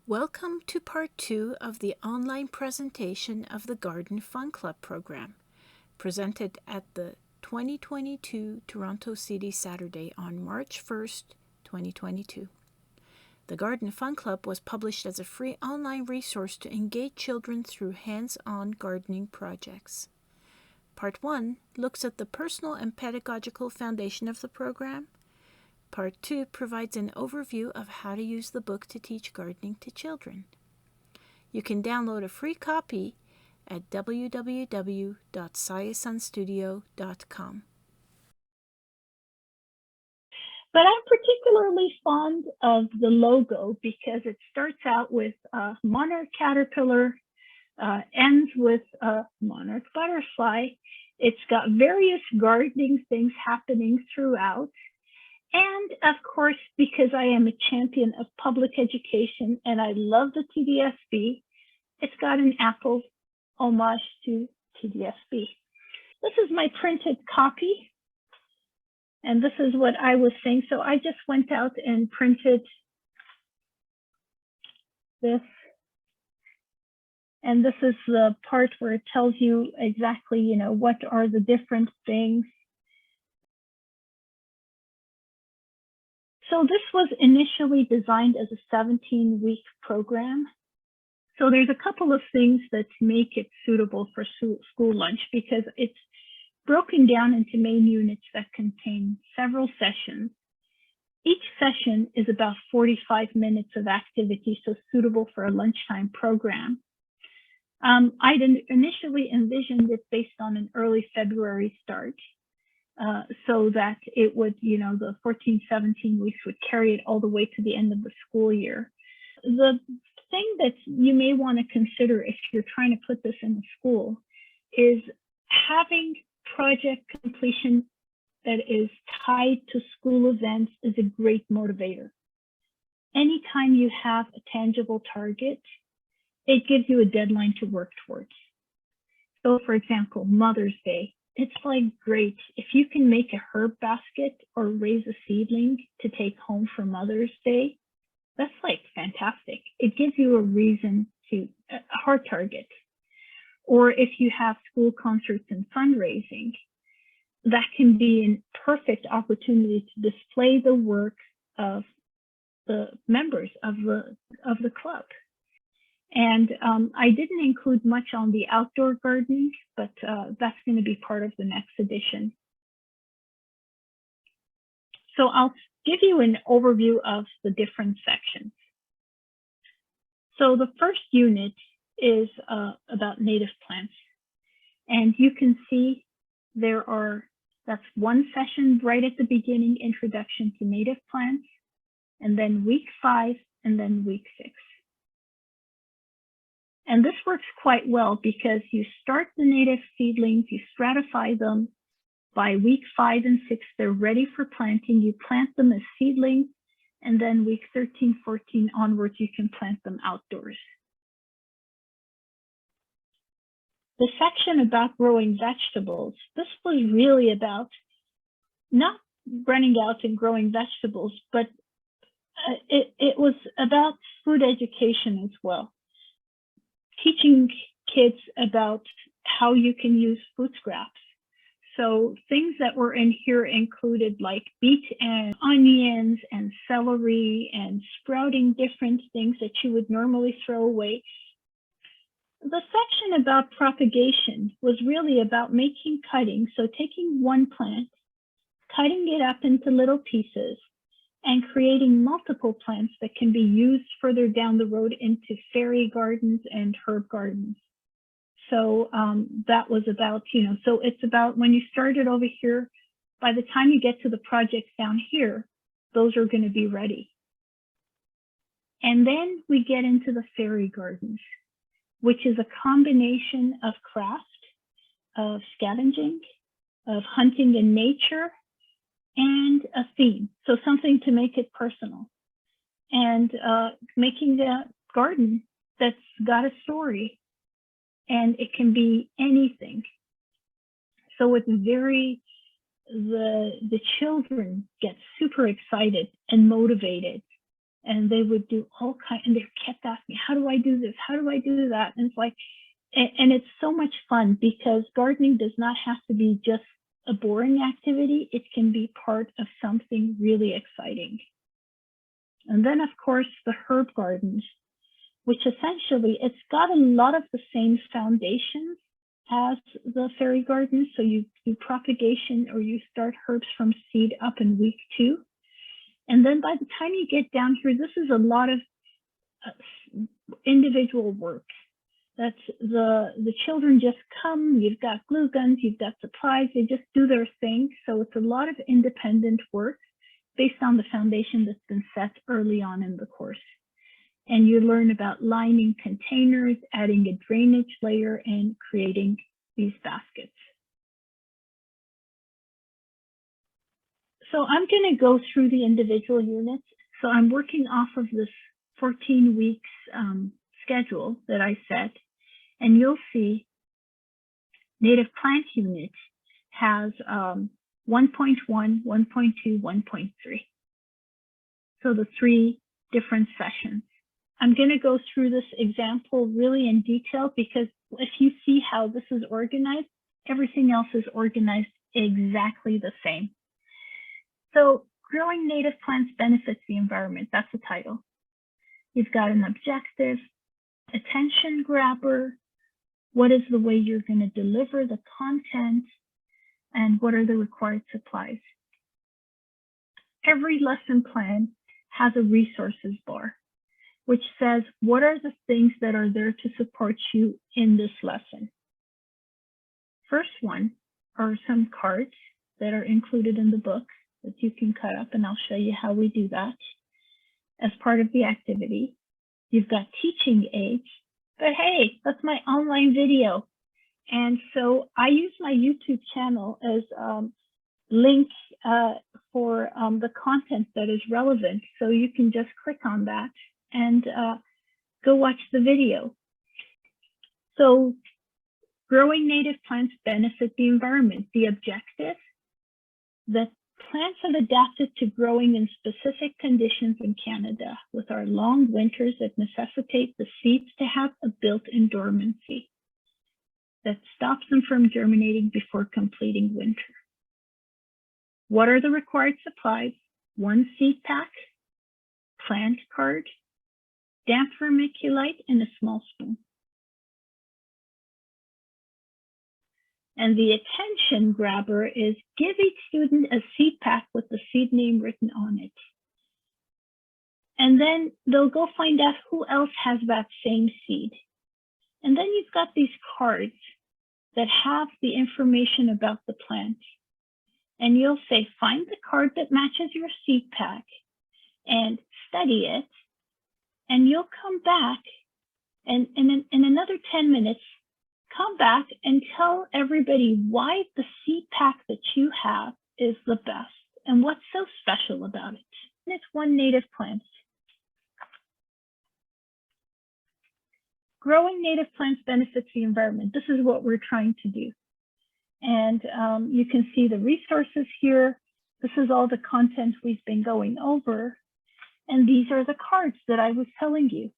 Welcome to part 2 of the online presentation of the Garden Fun Club program, presented at the 2022 Toronto Seedy Saturday on March 1st, 2022. The Garden Fun Club was published as a free online resource to engage children through hands-on gardening projects. Part 1 looks at the personal and pedagogical foundation of the program. Part 2 provides an overview of how to use the book to teach gardening to children. You can download a free copy at www.siasunstudio.com. But I'm particularly fond of the logo because it starts out with a monarch caterpillar, ends with a monarch butterfly. It's got various gardening things happening throughout. And of course, because I am a champion of public education and I love the TDSB, it's got an apple homage to TDSB. This is my printed copy. And this is what I was saying. So I just went out and printed this. And this is the part where it tells you exactly, what are the different things. So this was initially designed as a 17-week program. So there's a couple of things that make it suitable for school lunch because it's broken down into main units that contain several sessions. Each session is about 45 minutes of activity, so suitable for a lunchtime program. I'd initially envisioned it based on an early February start. So that it would, the 14, 17 weeks would carry it all the way to the end of the school year. The thing that you may want to consider if you're trying to put this in a school is having project completion that is tied to school events is a great motivator. Anytime you have a tangible target, it gives you a deadline to work towards. So for example, Mother's Day. It's like great if you can make a herb basket or raise a seedling to take home for Mother's Day. That's like fantastic. It gives you a reason to a hard target. Or if you have school concerts and fundraising, that can be a perfect opportunity to display the work of the members of the club. And I didn't include much on the outdoor gardening, but that's going to be part of the next edition. So I'll give you an overview of the different sections. So the first unit is about native plants. And you can see that's one session right at the beginning, introduction to native plants, and then week 5, and then week 6. And this works quite well because you start the native seedlings, you stratify them. By week 5 and 6, they're ready for planting. You plant them as seedlings, and then week 13, 14 onwards, you can plant them outdoors. The section about growing vegetables, this was really about not running out and growing vegetables, but it was about food education as well. Teaching kids about how you can use food scraps. So things that were in here included like beet and onions and celery and sprouting different things that you would normally throw away. The section about propagation was really about making cuttings. So taking one plant, cutting it up into little pieces, and creating multiple plants that can be used further down the road into fairy gardens and herb gardens. So that was about, so it's about when you started over here, by the time you get to the projects down here, those are going to be ready. And then we get into the fairy gardens, which is a combination of craft, of scavenging, of hunting in nature, and a theme, so something to make it personal, and making a garden that's got a story, and it can be anything. So it's the children get super excited and motivated And they would do all kinds, and they kept asking me, how do I do this? How do I do that? And it's like, and it's so much fun because gardening does not have to be just a boring activity. It can be part of something really exciting. And then, of course, the herb gardens, which essentially, it's got a lot of the same foundations as the fairy garden. So you do propagation, or you start herbs from seed up in week 2. And then by the time you get down here, this is a lot of individual work. That's the children just come, you've got glue guns, you've got supplies, they just do their thing. So it's a lot of independent work based on the foundation that's been set early on in the course. And you learn about lining containers, adding a drainage layer, and creating these baskets. So I'm going to go through the individual units. So I'm working off of this 14 weeks schedule that I set. And you'll see Native Plant Unit has 1.1, 1.2, 1.3. So the 3 different sessions. I'm going to go through this example really in detail because if you see how this is organized, everything else is organized exactly the same. So growing native plants benefits the environment. That's the title. You've got an objective, attention grabber, what is the way you're going to deliver the content, and what are the required supplies. Every lesson plan has a resources bar, which says what are the things that are there to support you in this lesson. First one are some cards that are included in the book that you can cut up, and I'll show you how we do that as part of the activity. You've got teaching aids, but hey, that's my online video. And so I use my YouTube channel as link for the content that is relevant. So you can just click on that and go watch the video. So growing native plants benefit the environment. The objective, that plants have adapted to growing in specific conditions in Canada with our long winters that necessitate the seeds to have a built-in dormancy that stops them from germinating before completing winter. What are the required supplies? 1 seed pack, plant card, damp vermiculite, and a small spoon. And the attention grabber is give each student a seed pack with the seed name written on it. And then they'll go find out who else has that same seed. And then you've got these cards that have the information about the plant. And you'll say, find the card that matches your seed pack and study it. And you'll come back and in another 10 minutes, come back and tell everybody why the seed pack that you have is the best and what's so special about it. And it's one native plant. Growing native plants benefits the environment. This is what we're trying to do. And you can see the resources here. This is all the content we've been going over. And these are the cards that I was telling you.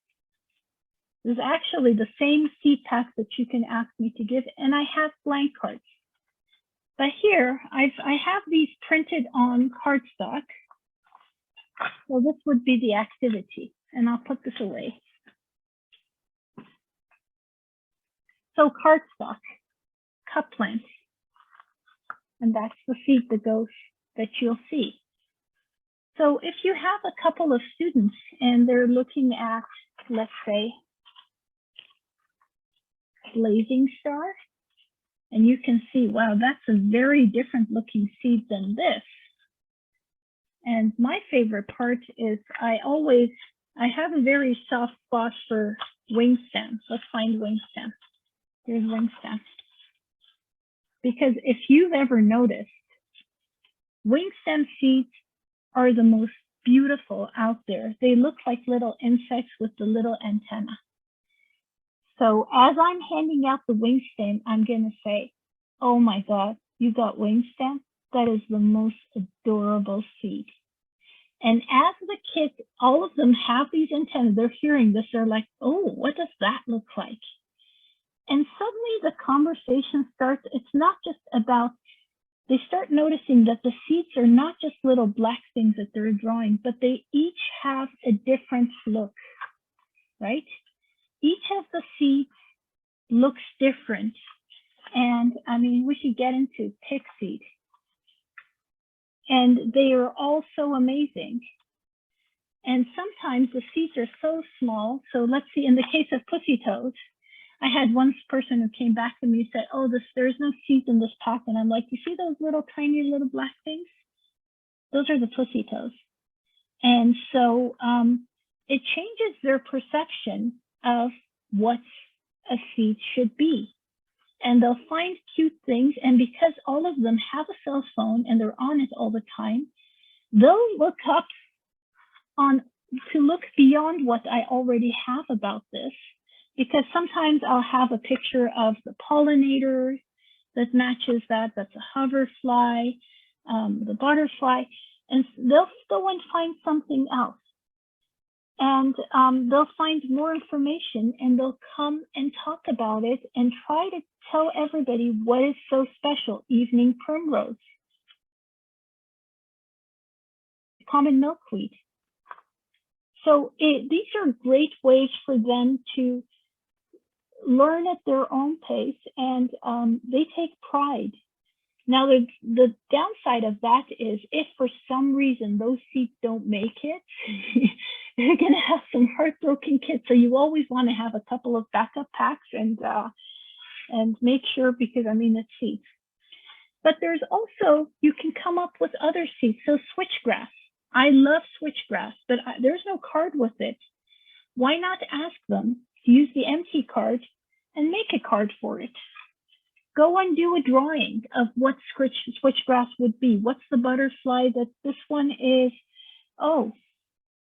This is actually the same seed pack that you can ask me to give, and I have blank cards. But here, I have these printed on cardstock. So this would be the activity, and I'll put this away. So cardstock, cup plant, and that's the seed that you'll see. So if you have a couple of students and they're looking at, let's say, blazing star, and you can see, wow, that's a very different looking seed than this. And my favorite part is I have a very soft spot for wing stems. Let's find wing stem. Here's wing stem. Because if you've ever noticed, wing stem seeds are the most beautiful out there. They look like little insects with the little antenna. So as I'm handing out the wing stem, I'm going to say, oh my God, you got wing stem? That is the most adorable seed. And as the kids, all of them have these antennas, they're hearing this, they're like, oh, what does that look like? And suddenly the conversation starts, it's not just about, they start noticing that the seeds are not just little black things that they're drawing, but they each have a different look, right? Each of the seeds looks different. And I mean, we should get into pig seed. And they are all so amazing. And sometimes the seeds are so small. So let's see, in the case of pussy toads, I had one person who came back to me and said, oh, there's no seeds in this pack. And I'm like, you see those little tiny little black things? Those are the pussy toads. And so it changes their perception of what a seed should be. And they'll find cute things. And because all of them have a cell phone and they're on it all the time, they'll look up to look beyond what I already have about this. Because sometimes I'll have a picture of the pollinator that matches that. That's a hoverfly, the butterfly, and they'll go and find something else. And they'll find more information and they'll come and talk about it and try to tell everybody what is so special. Evening primrose, common milkweed. So these are great ways for them to learn at their own pace, and they take pride. Now, the downside of that is if for some reason those seeds don't make it, you're going to have some heartbroken kids. So you always want to have a couple of backup packs and make sure, because I mean, it's seeds. But there's also, you can come up with other seeds. So switchgrass. I love switchgrass, but there's no card with it. Why not ask them to use the empty card and make a card for it? Go and do a drawing of what switchgrass would be. What's the butterfly that this one is? Oh,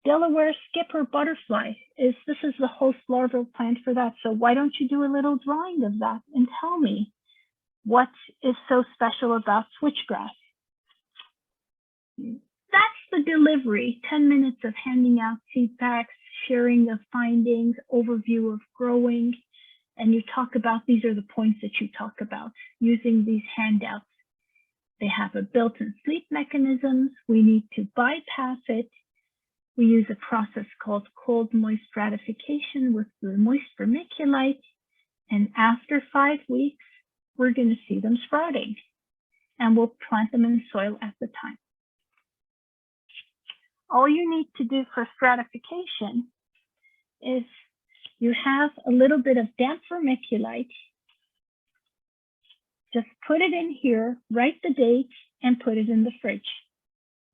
Delaware skipper butterfly. This is the host larval plant for that. So why don't you do a little drawing of that and tell me what is so special about switchgrass? That's the delivery. 10 minutes of handing out seed packs, sharing of findings, overview of growing. And you talk about, these are the points that you talk about using these handouts. They have a built-in sleep mechanisms. We need to bypass it. We use a process called cold moist stratification with the moist vermiculite. And after 5 weeks, we're going to see them sprouting. And we'll plant them in soil at the time. All you need to do for stratification is you have a little bit of damp vermiculite. Just put it in here, write the date, and put it in the fridge.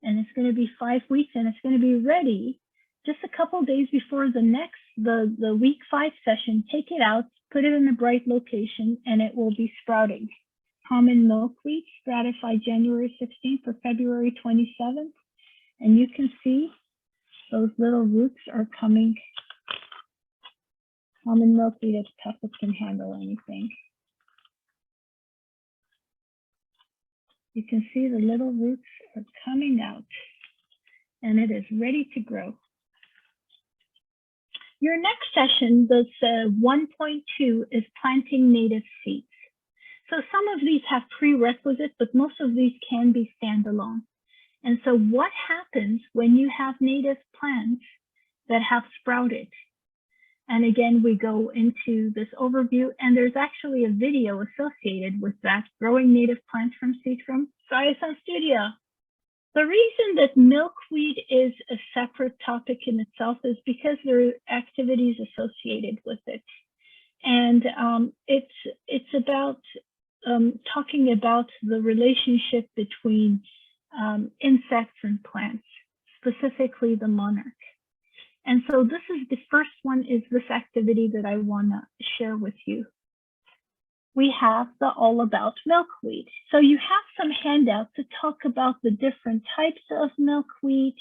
And it's going to be 5 weeks, and it's going to be ready just a couple days before the week 5 session. Take it out, put it in a bright location, and it will be sprouting. Common milkweed, stratified January 16th or February 27th. And you can see those little roots are coming. Common milkweed is tough, it can handle anything. You can see the little roots are coming out and it is ready to grow. Your next session, this 1.2, is planting native seeds. So some of these have prerequisites, but most of these can be standalone. And so what happens when you have native plants that have sprouted? And again, we go into this overview, and there's actually a video associated with that, growing native plants from seed from Science Studio. The reason that milkweed is a separate topic in itself is because there are activities associated with it. And it's about talking about the relationship between insects and plants, specifically the monarch. And so this is the first one, is this activity that I want to share with you. We have the All About Milkweed. So you have some handouts to talk about the different types of milkweed,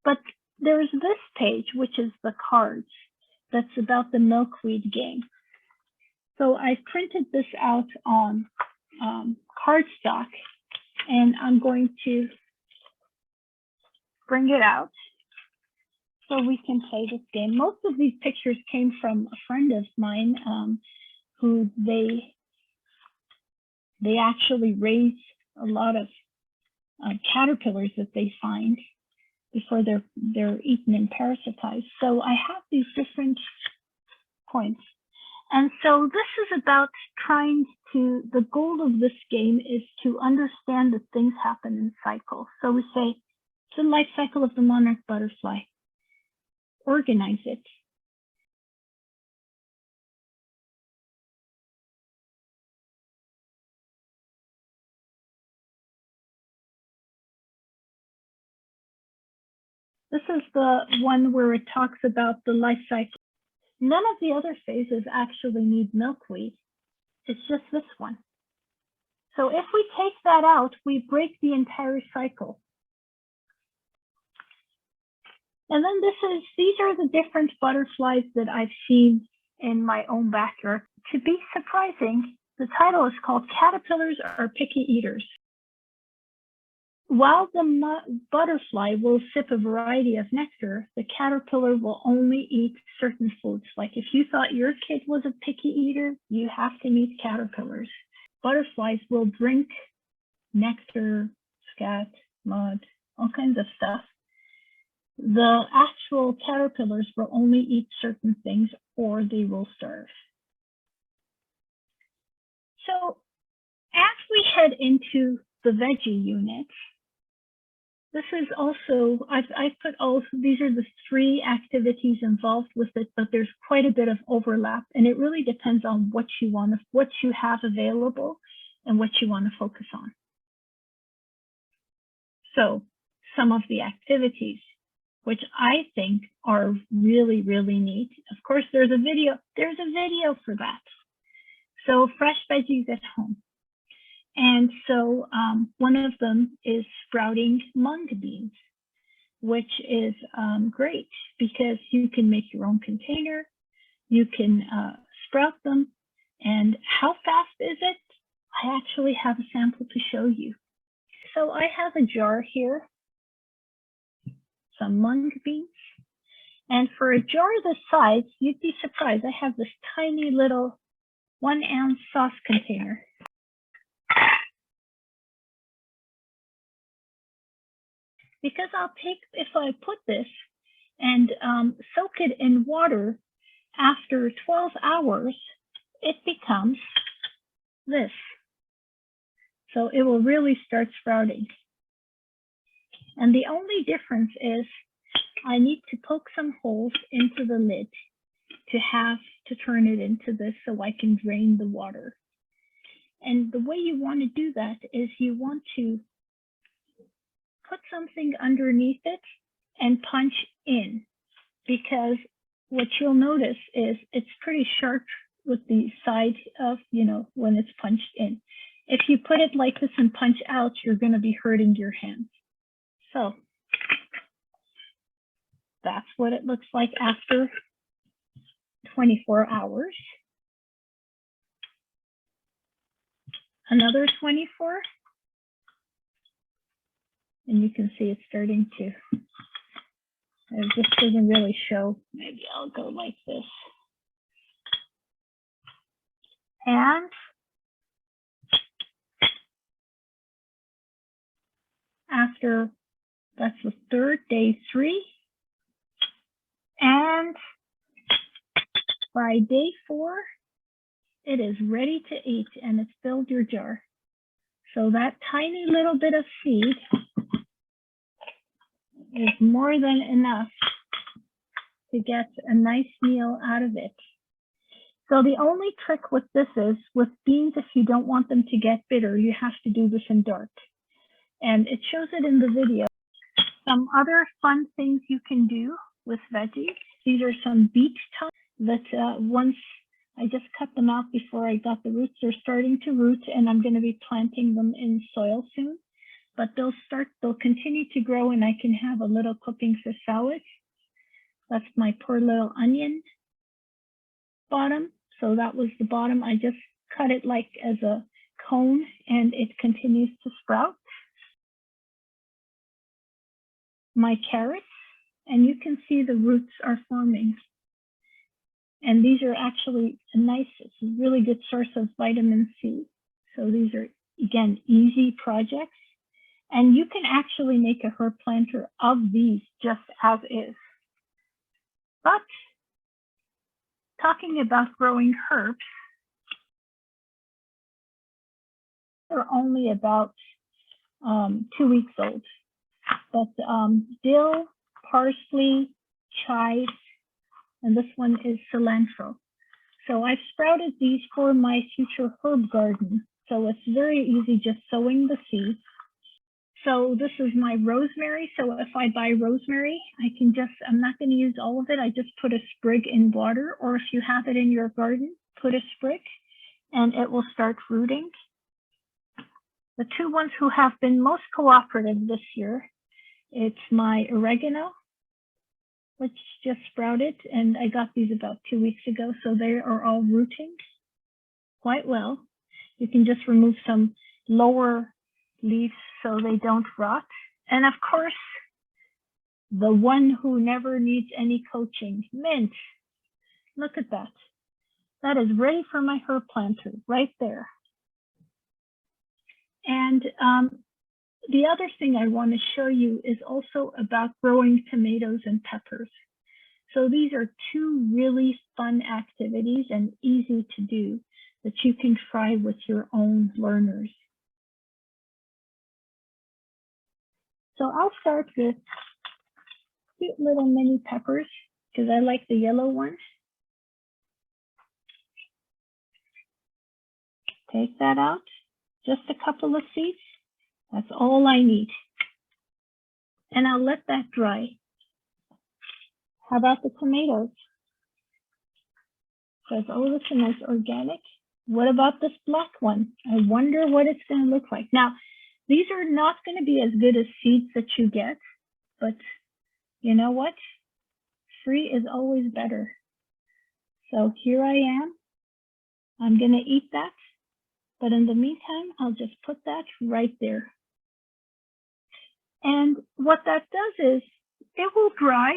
but there's this page, which is the cards, that's about the milkweed game. So I printed this out on cardstock, and I'm going to bring it out so we can play this game. Most of these pictures came from a friend of mine who they actually raise a lot of caterpillars that they find before they're eaten and parasitized. So I have these different points. And so this is about the goal of this game is to understand that things happen in cycles. So we say, it's the life cycle of the monarch butterfly. Organize it. This is the one where it talks about the life cycle. None of the other phases actually need milkweed. It's just this one. So if we take that out, we break the entire cycle. And then these are the different butterflies that I've seen in my own backyard. To be surprising, the title is called Caterpillars Are Picky Eaters. While the butterfly will sip a variety of nectar, the caterpillar will only eat certain foods. Like if you thought your kid was a picky eater, you have to meet caterpillars. Butterflies will drink nectar, scat, mud, all kinds of stuff. The actual caterpillars will only eat certain things or they will starve. So as we head into the veggie unit, this is also, I've put these are the 3 activities involved with it, but there's quite a bit of overlap, and it really depends on what you have available and what you want to focus on. So some of the activities, which I think are really, really neat. Of course, there's a video for that. So fresh veggies at home. And so one of them is sprouting mung beans, which is great because you can make your own container, you can sprout them. And how fast is it? I actually have a sample to show you. So I have a jar here, some mung beans. And for a jar this size, you'd be surprised. I have this tiny little 1-ounce sauce container. Because if I put this and soak it in water, after 12 hours, it becomes this. So it will really start sprouting. And the only difference is I need to poke some holes into the lid to turn it into this so I can drain the water. And the way you want to do that is you want to put something underneath it and punch in, because what you'll notice is it's pretty sharp with the side of, when it's punched in. If you put it like this and punch out, you're going to be hurting your hands. So that's what it looks like after 24 hours. Another 24. And you can see it's starting to, it just doesn't really show. Maybe I'll go like this. And after, that's the third, day 3. And by day 4, it is ready to eat and it's filled your jar. So that tiny little bit of seed is more than enough to get a nice meal out of it. So the only trick with this is, with beans, if you don't want them to get bitter, you have to do this in dark. And it shows it in the video. Some other fun things you can do with veggies. These are some beet tops that once I just cut them out before I got the roots. They're starting to root, and I'm going to be planting them in soil soon. But they'll continue to grow, and I can have a little clipping for salad. That's my poor little onion bottom. So that was the bottom. I just cut it like as a cone, and it continues to sprout. my carrots, and you can see the roots are forming. And these are actually a nice, it's a really good source of vitamin C. So these are, again, easy projects. And you can actually make a herb planter of these just as is. But talking about growing herbs, they're only about 2 weeks old. But dill, parsley, chives, and this one is cilantro. So I've sprouted these for my future herb garden. So it's very easy just sowing the seeds. So this is my rosemary. So if I buy rosemary, I'm not going to use all of it. I just put a sprig in water, or if you have it in your garden, put a sprig and it will start rooting. The two ones who have been most cooperative this year, it's my oregano, which just sprouted, and I got these about 2 weeks ago. So they are all rooting quite well. You can just remove some lower leaves so they don't rot. And of course, the one who never needs any coaching, mint. Look at that. That is ready for my herb planter right there. And the other thing I want to show you is also about growing tomatoes and peppers. So these are two really fun activities and easy to do that you can try with your own learners. So I'll start with cute little mini peppers because I like the yellow ones. Take that out, just a couple of seeds. That's all I need. And I'll let that dry. How about the tomatoes? Says, oh, this is nice organic. What about this black one? I wonder what it's going to look like. Now, these are not going to be as good as seeds that you get, but you know what? Free is always better. So here I am. I'm going to eat that. But in the meantime, I'll just put that right there. And what that does is it will dry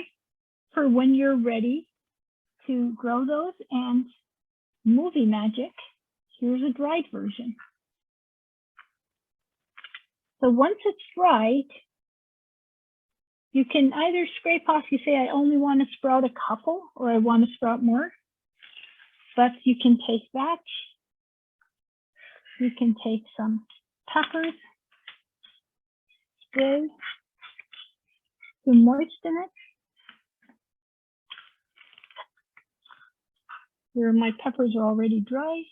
for when you're ready to grow those. And movie magic, here's a dried version. So once it's dried, you can either scrape off, you say, I only want to sprout a couple or I want to sprout more. But you can take that. You can take some peppers, spray, to moisten it. Here my peppers are already dry.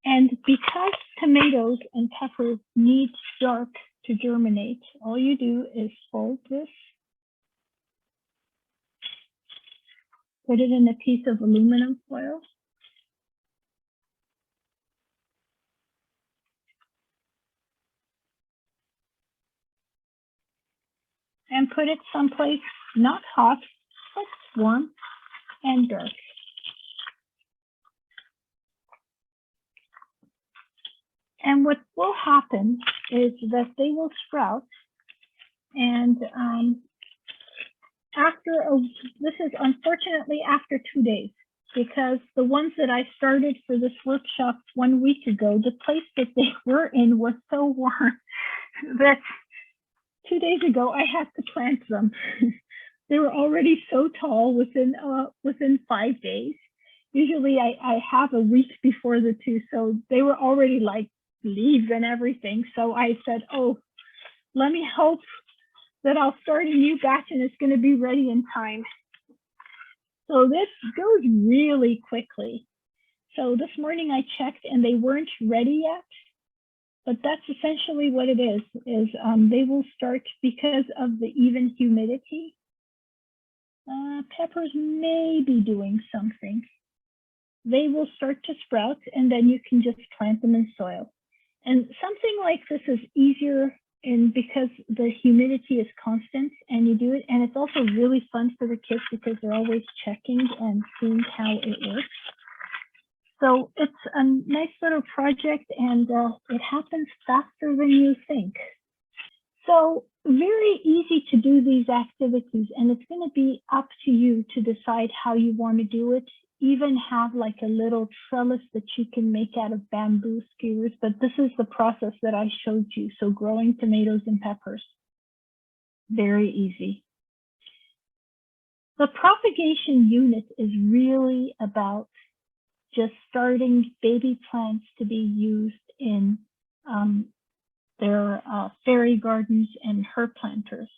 And because tomatoes and peppers need dark to germinate, all you do is fold this, put it in a piece of aluminum foil, and put it someplace not hot, but warm and dark. And what will happen is that they will sprout, and this is unfortunately after 2 days, because the ones that I started for this workshop 1 week ago, the place that they were in was so warm that 2 days ago I had to plant them. They were already so tall within 5 days. Usually I have a week before the two, so they were already like leaves and everything. So I said, oh, let me hope that I'll start a new batch and it's going to be ready in time. So this goes really quickly. So this morning I checked and they weren't ready yet, but that's essentially what it is they will start because of the even humidity. Peppers may be doing something. They will start to sprout and then you can just plant them in soil. And something like this is easier because the humidity is constant and you do it. And it's also really fun for the kids because they're always checking and seeing how it works. So it's a nice little project and it happens faster than you think. So very easy to do these activities, and it's going to be up to you to decide how you want to do it. Even have like a little trellis that you can make out of bamboo skewers, but this is the process that I showed you. So growing tomatoes and peppers, very easy. The propagation unit is really about just starting baby plants to be used in their fairy gardens and herb planters.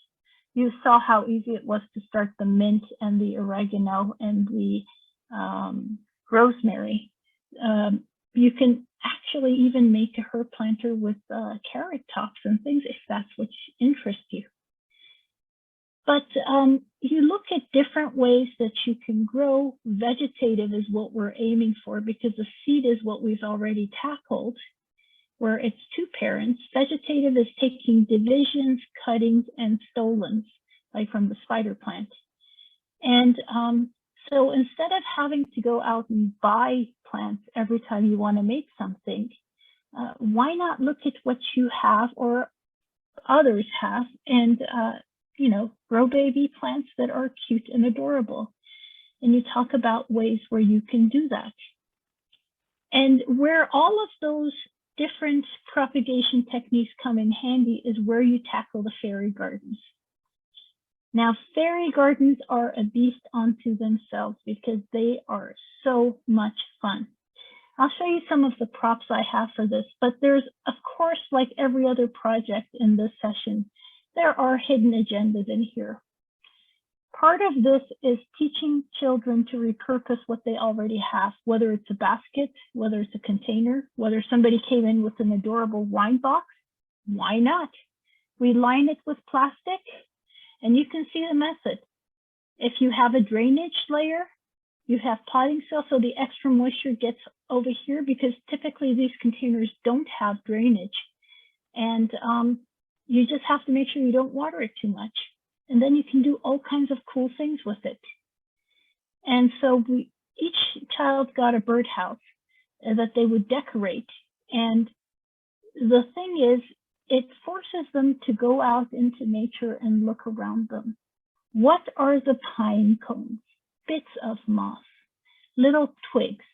You saw how easy it was to start the mint and the oregano and the rosemary. You can actually even make a herb planter with carrot tops and things if that's what interests you. But you look at different ways that you can grow. Vegetative is what we're aiming for because the seed is what we've already tackled, where it's two parents. Vegetative is taking divisions, cuttings, and stolons, like from the spider plant. And so instead of having to go out and buy plants every time you want to make something, why not look at what you have or others have and grow baby plants that are cute and adorable. And you talk about ways where you can do that. And where all of those different propagation techniques come in handy is where you tackle the fairy gardens. Now, fairy gardens are a beast unto themselves because they are so much fun. I'll show you some of the props I have for this, but there's, of course, like every other project in this session, there are hidden agendas in here. Part of this is teaching children to repurpose what they already have, whether it's a basket, whether it's a container, whether somebody came in with an adorable wine box, why not? We line it with plastic, and you can see the method. If you have a drainage layer, you have potting soil, so the extra moisture gets over here because typically these containers don't have drainage. And you just have to make sure you don't water it too much. And then you can do all kinds of cool things with it. And so each child got a birdhouse that they would decorate. And the thing is, it forces them to go out into nature and look around them. What are the pine cones? Bits of moss, little twigs.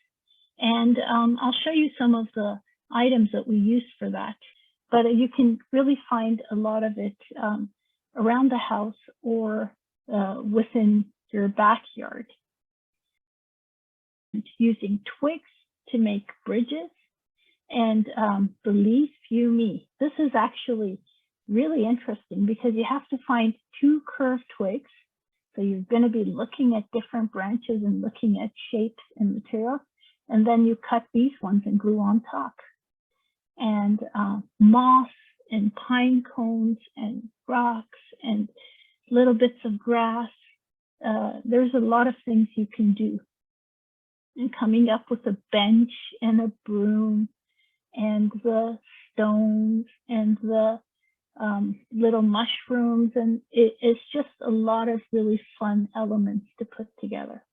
And I'll show you some of the items that we use for that. But you can really find a lot of it around the house or within your backyard. Using twigs to make bridges and believe you me, this is actually really interesting because you have to find two curved twigs. So you're going to be looking at different branches and looking at shapes and materials. And then you cut these ones and glue on top. And moss and pine cones and rocks and little bits of grass. There's a lot of things you can do. And coming up with a bench and a broom and the stones and the little mushrooms. And it's just a lot of really fun elements to put together.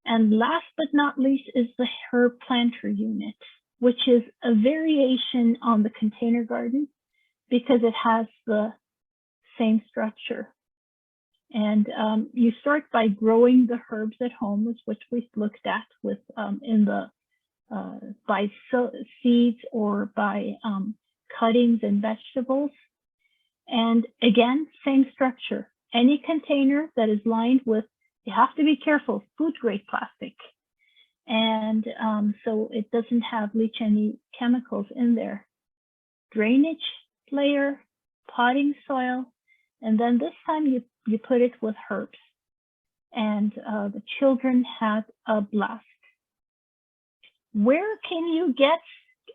And last but not least is the herb planter unit, which is a variation on the container garden because it has the same structure. And you start by growing the herbs at home, which we looked at with by seeds or by cuttings and vegetables. And again, same structure. Any container that is lined with, you have to be careful, food grade plastic. And so it doesn't have leach any chemicals in there. Drainage layer, potting soil, and then this time you put it with herbs. And the children had a blast. Where can you get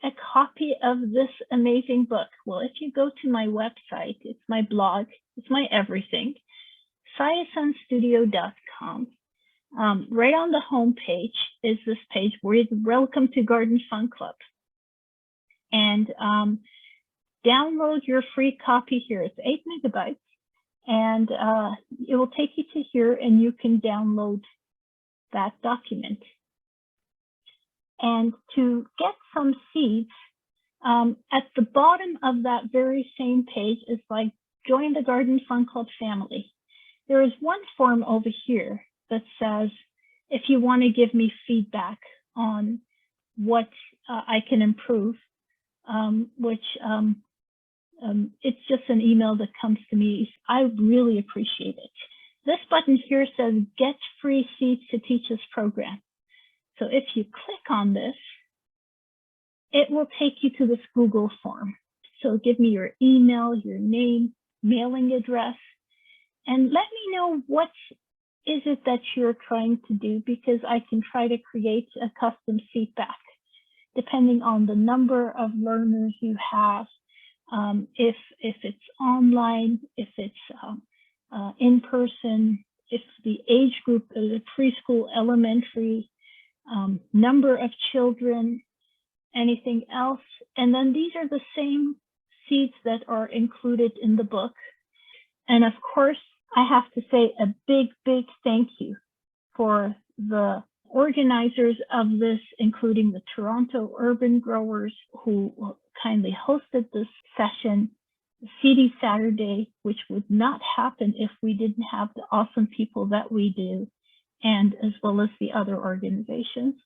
a copy of this amazing book? Well, if you go to my website, it's my blog, it's my everything, SayaSunStudio.com. Right on the home page is this page where it's Welcome to Garden Fun Club. And download your free copy here. It's 8 megabytes. And it will take you to here and you can download that document. And to get some seeds, At the bottom of that very same page is like, join the Garden Fun Club family. There is one form over here that says, if you want to give me feedback on what I can improve, which it's just an email that comes to me. I really appreciate it. This button here says get free seeds to teach this program. So if you click on this, it will take you to this Google form. So give me your email, your name, mailing address, and let me know what is it that you're trying to do, because I can try to create a custom feedback depending on the number of learners you have, if it's online, if it's in person, if the age group is a preschool, elementary, number of children, anything else. And then these are the same seeds that are included in the book. And of course, I have to say a big, big thank you for the organizers of this, including the Toronto urban growers who kindly hosted this session, the Seedy Saturday, which would not happen if we didn't have the awesome people that we do, and as well as the other organizations.